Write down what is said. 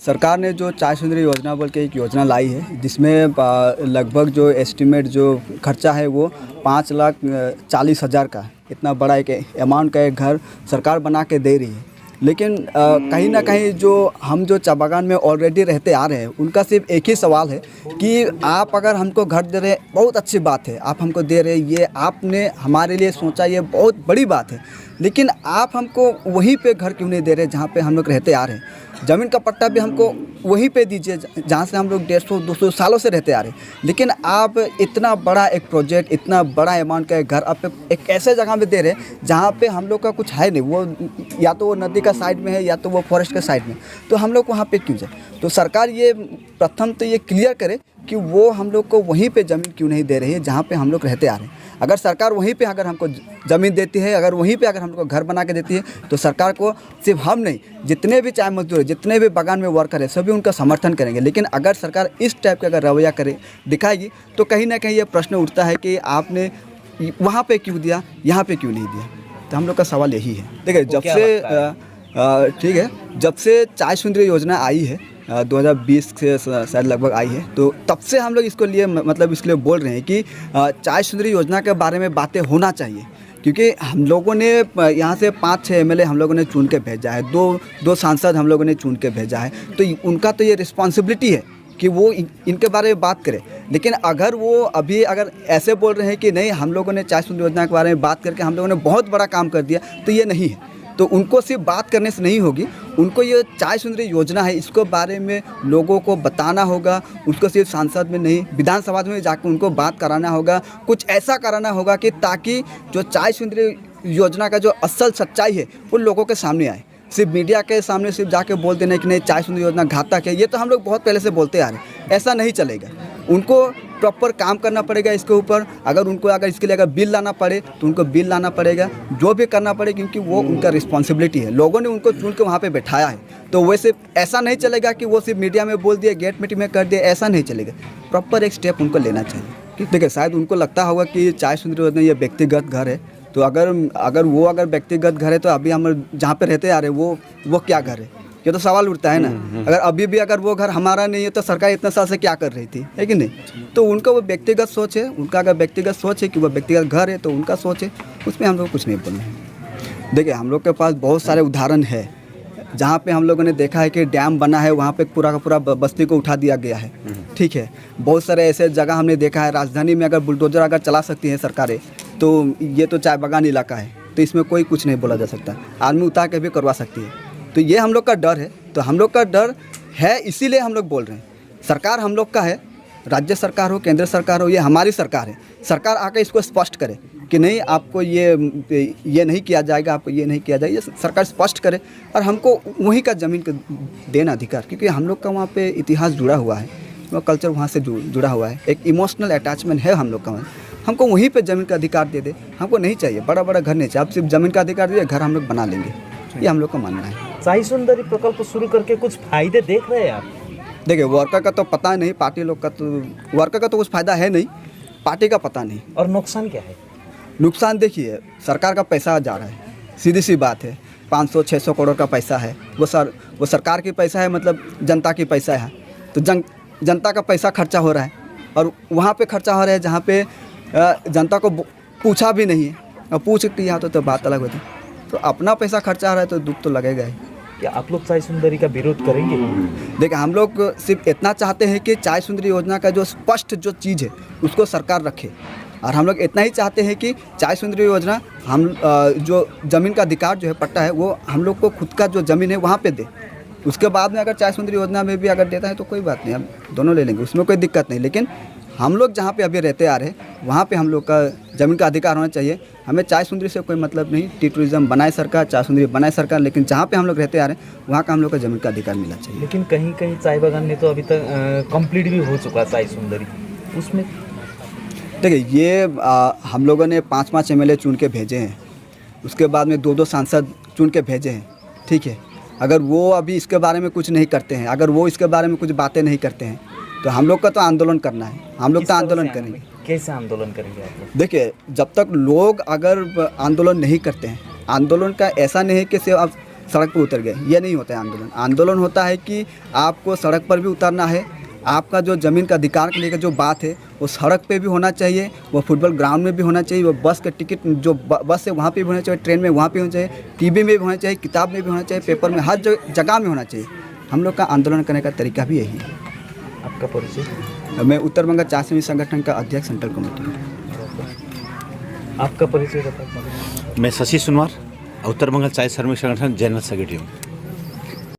सरकार ने जो चाय सुंदरी योजना बोल के एक योजना लाई है, जिसमें लगभग जो एस्टिमेट जो खर्चा है वो 5,40,000 का, इतना बड़ा एक अमाउंट का एक घर सरकार बना के दे रही है। लेकिन कहीं ना कहीं जो हम जो चाय बागान में ऑलरेडी रहते आ रहे हैं, उनका सिर्फ एक ही सवाल है कि आप अगर हमको घर दे रहे हैं, बहुत अच्छी बात है, आप हमको दे रहे हैं, ये आपने हमारे लिए सोचा, ये बहुत बड़ी बात है। लेकिन आप हमको वहीं पे घर क्यों नहीं दे रहे जहाँ पे हम लोग रहते आ रहे हैं? ज़मीन का पट्टा भी हमको वहीं पे दीजिए जहाँ से हम लोग 150-200 सालों से रहते आ रहे हैं। लेकिन आप इतना बड़ा एक प्रोजेक्ट, इतना बड़ा अमाउंट का एक घर आप एक ऐसे जगह में दे रहे हैं जहाँ पे हम लोग का कुछ है नहीं, वो या तो वो नदी का साइड में है या तो वो फॉरेस्ट के साइड में, तो हम लोग वहाँ पे क्यों जाए? तो सरकार ये प्रथम तो ये क्लियर करे कि वो हम लोग को वहीं पे ज़मीन क्यों नहीं दे रही है जहाँ पे हम लोग रहते आ रहे हैं। अगर सरकार वहीं पे अगर हमको ज़मीन देती है, अगर वहीं पे अगर हम लोग को घर बना के देती है, तो सरकार को सिर्फ हम नहीं, जितने भी चाय मजदूर है, जितने भी बागान में वर्कर है, सभी उनका समर्थन करेंगे। लेकिन अगर सरकार इस टाइप का अगर रवैया करे दिखाएगी, तो कहीं ना कहीं ये प्रश्न उठता है कि आपने वहाँ पे क्यों दिया, यहाँ पे क्यों नहीं दिया। तो हम लोग का सवाल यही है। देखिए, जब से ठीक है, जब से चाय सुंदरी योजना आई है 2020 से शायद लगभग आई है, तो तब से हम लोग इसको लिए मतलब इसलिए बोल रहे हैं कि चाय सुंदरी योजना के बारे में बातें होना चाहिए। क्योंकि हम लोगों ने यहाँ से 5-6 एमएलए हम लोगों ने चुन के भेजा है, दो सांसद हम लोगों ने चुन के भेजा है, तो उनका तो ये रिस्पॉन्सिबिलिटी है कि वो इनके बारे में बात करें। लेकिन अगर वो अभी अगर ऐसे बोल रहे हैं कि नहीं, हम लोगों ने चाय सुंदरी योजना के बारे में बात करके हम लोगों ने बहुत बड़ा काम कर दिया, तो ये नहीं है। तो उनको सिर्फ बात करने से नहीं होगी, उनको ये चाय सुंदरी योजना है, इसको बारे में लोगों को बताना होगा। उसको सिर्फ सांसद में नहीं, विधानसभा में जाकर उनको बात कराना होगा, कुछ ऐसा कराना होगा कि ताकि जो चाय सुंदरी योजना का जो असल सच्चाई है वो लोगों के सामने आए। सिर्फ मीडिया के सामने सिर्फ जाके बोल देना कि नहीं, चाय सुंदरी योजना घातक है, ये तो हम लोग बहुत पहले से बोलते आ रहे हैं। ऐसा नहीं चलेगा, उनको प्रॉपर काम करना पड़ेगा इसके ऊपर। अगर उनको अगर इसके लिए अगर बिल लाना पड़े तो उनको बिल लाना पड़ेगा, जो भी करना पड़े, क्योंकि वो उनका रिस्पॉन्सिबिलिटी है। लोगों ने उनको चुन के वहाँ पे बैठाया है, तो वैसे ऐसा नहीं चलेगा कि वो सिर्फ मीडिया में बोल दिए, गेट मीटिंग में कर दिए, ऐसा नहीं चलेगा। प्रॉपर एक स्टेप उनको लेना चाहिए। देखिए, शायद उनको लगता होगा कि चाय सुंदरी योजना ये व्यक्तिगत घर है, तो अगर वो व्यक्तिगत घर है तो अभी हम जहाँ पे रहते आ रहे हैं वो क्या घर है? ये तो सवाल उठता है ना। अगर अभी भी अगर वो घर हमारा नहीं है तो सरकार इतने साल से क्या कर रही थी, है कि नहीं? तो उनका वो व्यक्तिगत सोच है, उनका अगर व्यक्तिगत सोच है कि वो व्यक्तिगत घर है तो उनका सोच है, उसमें हम लोग कुछ नहीं बोलना है। देखिए, हम लोग के पास बहुत सारे उदाहरण है जहाँ पे हम लोगों ने देखा है कि डैम बना है, वहाँ पे पूरा का पूरा बस्ती को उठा दिया गया है। ठीक है, बहुत सारे ऐसे जगह हमने देखा है। राजधानी में अगर बुलडोजर अगर चला सकती हैं सरकारें, तो ये तो चाय बागान इलाका है, तो इसमें कोई कुछ नहीं बोला जा सकता। आदमी उतार के भी करवा सकती है। तो ये हम लोग का डर है, तो हम लोग का डर है, इसीलिए हम लोग बोल रहे हैं। सरकार हम लोग का है, राज्य सरकार हो, केंद्र सरकार हो, ये हमारी सरकार है। सरकार आकर इसको स्पष्ट करे कि नहीं, आपको ये नहीं किया जाएगा, आपको ये नहीं किया जाएगा, ये सरकार स्पष्ट करे। और हमको वहीं का ज़मीन का देना अधिकार, क्योंकि हम लोग का वहाँ पे इतिहास जुड़ा हुआ है, वो कल्चर वहाँ से जुड़ा हुआ है, एक इमोशनल अटैचमेंट है हम लोग का। हमको वहीं पे ज़मीन का अधिकार दे दे, हमको नहीं चाहिए बड़ा बड़ा घर, नहीं चाहिए। आप सिर्फ ज़मीन का अधिकार दीजिए, घर हम लोग बना लेंगे, ये हम लोग का मानना है। चाय सुंदरी प्रकल्प शुरू करके कुछ फायदे देख रहे हैं आप? देखिए, वर्कर का तो पता नहीं, पार्टी लोग का तो वर्कर का तो कुछ फ़ायदा है नहीं, पार्टी का पता नहीं। और नुकसान क्या है? नुकसान देखिए, सरकार का पैसा जा रहा है, सीधी सी बात है। 500-600 करोड़ का पैसा है, वो सरकार की पैसा है, मतलब जनता की पैसा है। तो जनता का पैसा खर्चा हो रहा है, और वहाँ पे खर्चा हो रहा है जहाँ पे जनता को पूछा भी नहीं है, और पूछ के यहाँ तो बात अलग होती है। तो अपना पैसा खर्चा हो रहा है तो दुख तो लगेगा ही। क्या आप लोग चाय सुंदरी का विरोध करेंगे? देखिए, हम लोग सिर्फ इतना चाहते हैं कि चाय सुंदरी योजना का जो स्पष्ट जो चीज़ है उसको सरकार रखे, और हम लोग इतना ही चाहते हैं कि चाय सुंदरी योजना हम जो ज़मीन का अधिकार जो है, पट्टा है, वो हम लोग को खुद का जो ज़मीन है वहाँ पे दे। उसके बाद में अगर चाय सुंदरी योजना में भी अगर देता है तो कोई बात नहीं, हम दोनों ले लेंगे, उसमें कोई दिक्कत नहीं। लेकिन हम लोग जहाँ पे अभी रहते आ रहे हैं वहाँ पे हम लोग का ज़मीन का अधिकार होना चाहिए। हमें चाय सुंदरी से कोई मतलब नहीं, टी टूरिज़्म बनाए सरकार, चाय सुंदरी बनाए सरकार, लेकिन जहाँ पे हम लोग रहते आ रहे हैं वहाँ का हम लोग का ज़मीन का अधिकार मिलना चाहिए। लेकिन कहीं कहीं चाय बागान में तो अभी तक कंप्लीट भी हो चुका चाय सुंदरी, उसमें देखिए, ये हम लोगों ने 5-5 एमएलए चुन के भेजे हैं, उसके बाद में 2-2 सांसद चुन के भेजे हैं। ठीक है, अगर वो अभी इसके बारे में कुछ नहीं करते हैं, अगर वो इसके बारे में कुछ बातें नहीं करते हैं, तो हम लोग का तो आंदोलन करना है, हम लोग तो आंदोलन करेंगे। कैसे आंदोलन करेंगे आप लोग? देखिए, जब तक लोग अगर आंदोलन नहीं करते हैं, आंदोलन का ऐसा नहीं है कि सिर्फ सड़क पर उतर गए। ये नहीं होता है आंदोलन। आंदोलन होता है कि आपको सड़क पर भी उतरना है, आपका जो ज़मीन का अधिकार को लेकर जो बात है वो सड़क पे भी होना चाहिए, वो फुटबॉल ग्राउंड में भी होना चाहिए, वो बस का टिकट जो बस है वहाँ पे भी होना चाहिए, ट्रेन में वहाँ पे होना चाहिए, टीवी में भी होना चाहिए, किताब में भी होना चाहिए, पेपर में, हर जगह में होना चाहिए। हम लोग का आंदोलन करने का तरीका भी यही है। आपका परिचय? मैं उत्तर बंगाल चाय श्रमिक संगठन का अध्यक्ष सेंट्रल कमेटी हूँ। आपका परिचय बताइए। मैं शशि सोनवार, उत्तर बंगाल चाय श्रमिक संगठन जनरल सेक्रेटरी हूँ।